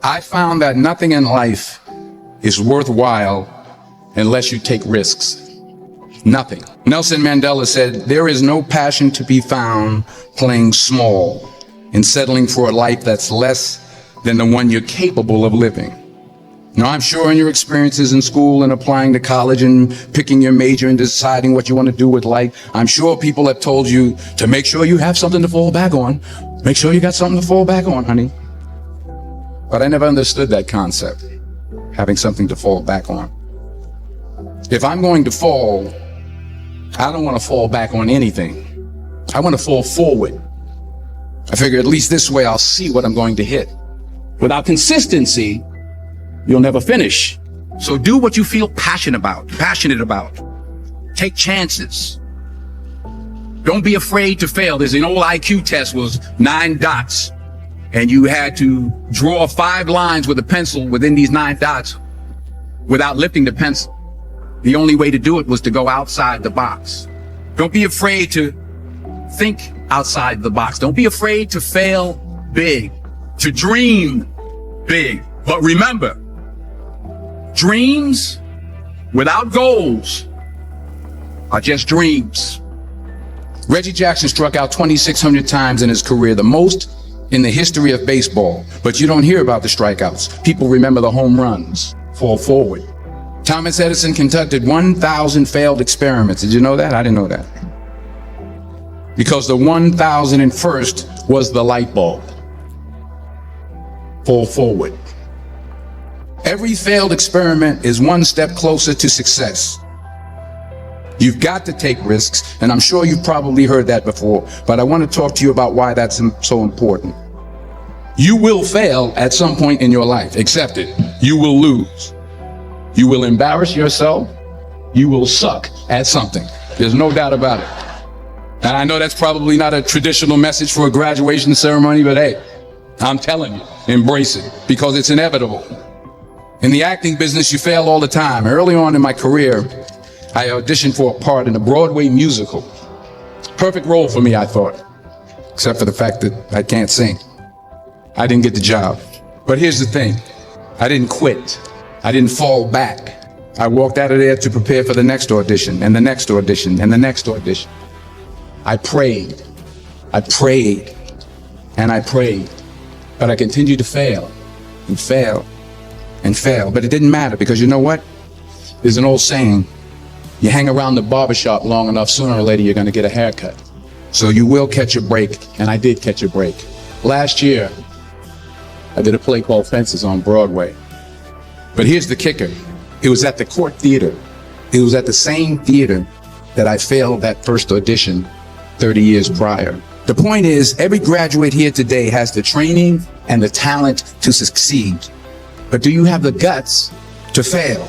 I found that nothing in life is worthwhile unless you take risks. Nothing. Nelson Mandela said, there is no passion to be found playing small and settling for a life that's less than the one you're capable of living. Now, I'm sure in your experiences in school and applying to college and picking your major and deciding what you want to do with life, I'm sure people have told you to make sure you have something to fall back on. Make sure you got something to fall back on, honey. But I never understood that concept, having something to fall back on. If I'm going to fall, I don't want to fall back on anything. I want to fall forward. I figure at least this way I'll see what I'm going to hit. Without consistency, you'll never finish. So do what you feel passionate about. Take chances. Don't be afraid to fail. There's an old IQ test, was 9 dots. And you had to draw 5 lines with a pencil within these 9 dots without lifting the pencil. The only way to do it was to go outside the box. Don't be afraid to think outside the box. Don't be afraid to fail big, to dream big. But remember, dreams without goals are just dreams. Reggie Jackson struck out 2,600 times in his career, the most in the history of baseball. But you don't hear about the strikeouts. People remember the home runs. Fall forward. Thomas Edison conducted 1,000 failed experiments. Did you know that? I didn't know that. Because the 1,001st was the light bulb. Fall forward. Every failed experiment is one step closer to success. You've got to take risks, and I'm sure you've probably heard that before, but I want to talk to you about why that's so important. You will fail at some point in your life. Accept it. You will lose. You will embarrass yourself. You will suck at something. There's no doubt about it. And I know that's probably not a traditional message for a graduation ceremony, but hey, I'm telling you, embrace it, because it's inevitable. In the acting business, you fail all the time. Early on in my career, I auditioned for a part in a Broadway musical. Perfect role for me, I thought, except for the fact that I can't sing. I didn't get the job. But here's the thing. I didn't quit. I didn't fall back. I walked out of there to prepare for the next audition, and the next audition, and the next audition. I prayed, and I prayed, but I continued to fail, and fail, and fail. But it didn't matter, because you know what? There's an old saying, you hang around the barbershop long enough, sooner or later you're gonna get a haircut. So you will catch a break, and I did catch a break. Last year, I did a play called Fences on Broadway. But here's the kicker. It was at the Court Theater. It was at the same theater that I failed that first audition 30 years prior. The point is, every graduate here today has the training and the talent to succeed. But do you have the guts to fail?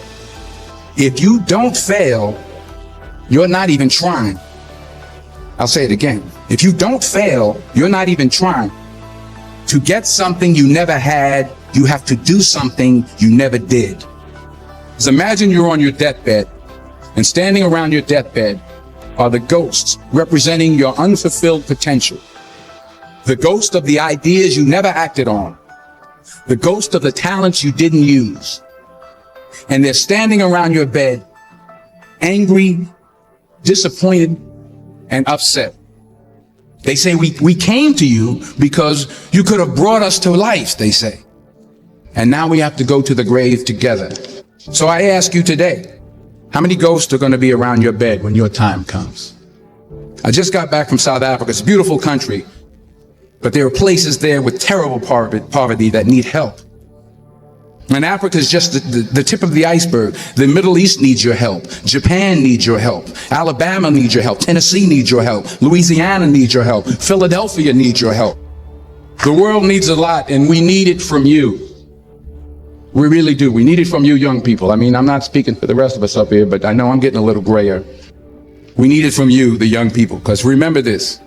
If you don't fail, you're not even trying. I'll say it again. If you don't fail, you're not even trying. To get something you never had, you have to do something you never did. So imagine you're on your deathbed, and standing around your deathbed are the ghosts representing your unfulfilled potential. The ghost of the ideas you never acted on. The ghost of the talents you didn't use. And they're standing around your bed, angry, disappointed, and upset. They say, we came to you because you could have brought us to life, they say. And now we have to go to the grave together. So I ask you today, how many ghosts are going to be around your bed when your time comes? I just got back from South Africa. It's a beautiful country, but there are places there with terrible poverty that need help. And Africa is just the tip of the iceberg. The Middle East needs your help. Japan needs your help. Alabama needs your help. Tennessee needs your help. Louisiana needs your help. Philadelphia needs your help. The world needs a lot, and we need it from you. We really do. We need it from you young people. I mean, I'm not speaking for the rest of us up here, but I know I'm getting a little grayer. We need it from you, the young people, because remember this.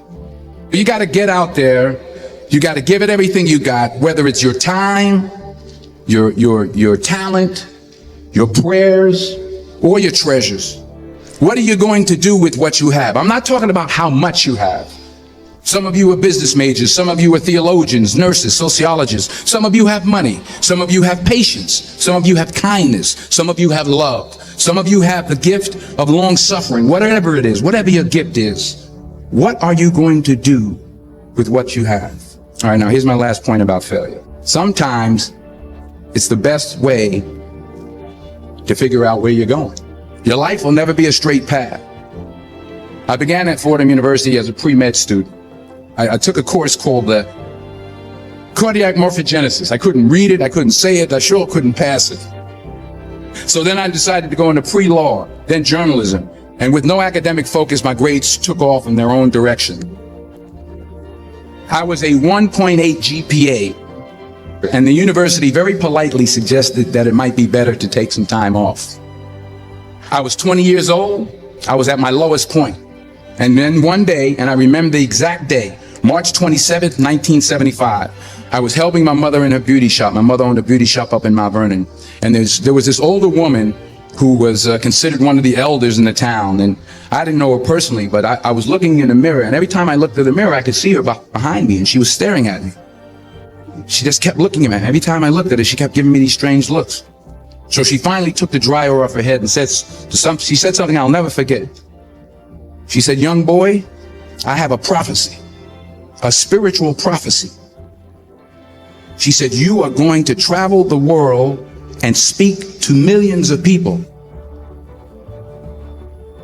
You got to get out there. You got to give it everything you got, whether it's your time, your talent, your prayers, or your treasures. What are you going to do with what you have? I'm not talking about how much you have. Some of you are business majors. Some of you are theologians, nurses, sociologists. Some of you have money. Some of you have patience. Some of you have kindness. Some of you have love. Some of you have the gift of long suffering. Whatever it is, whatever your gift is, what are you going to do with what you have? All right, now here's my last point about failure. Sometimes it's the best way to figure out where you're going. Your life will never be a straight path. I began at Fordham University as a pre-med student. I took a course called the cardiac morphogenesis. I couldn't read it, I couldn't say it, I sure couldn't pass it. So then I decided to go into pre-law, then journalism. And with no academic focus, my grades took off in their own direction. I was a 1.8 GPA, and the university very politely suggested that it might be better to take some time off. I was 20 years old, I was at my lowest point. And then one day, and I remember the exact day, March 27th, 1975, I was helping my mother in her beauty shop. My mother owned a beauty shop up in Mount Vernon. And there was this older woman who was considered one of the elders in the town. And I didn't know her personally, but I was looking in the mirror. And every time I looked at the mirror, I could see her behind me, and she was staring at me. She just kept looking at me. Every time I looked at her, she kept giving me these strange looks. So she finally took the dryer off her head and she said something I'll never forget. She said, "Young boy, I have a prophecy, a spiritual prophecy." She said, "You are going to travel the world and speak to millions of people."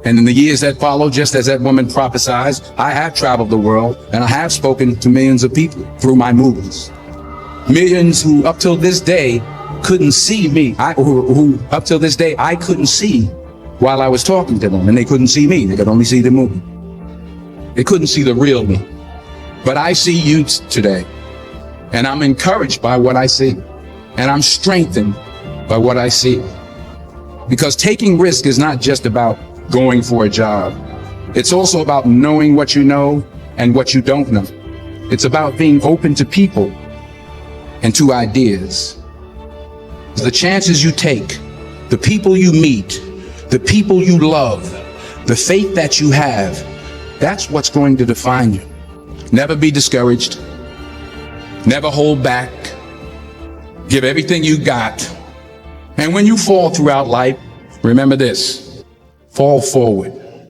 And in the years that followed, just as that woman prophesied, I have traveled the world and I have spoken to millions of people through my movies. Millions who up till this day couldn't see me, who up till this day I couldn't see while I was talking to them, and they couldn't see me. They could only see the movie. They couldn't see the real me. But I see you today, and I'm encouraged by what I see, and I'm strengthened by what I see. Because taking risk is not just about going for a job. It's also about knowing what you know and what you don't know. It's about being open to people and to ideas. The chances you take, the people you meet, the people you love, the faith that you have, that's what's going to define you. Never be discouraged. Never hold back. Give everything you got. And when you fall throughout life, remember this: fall forward.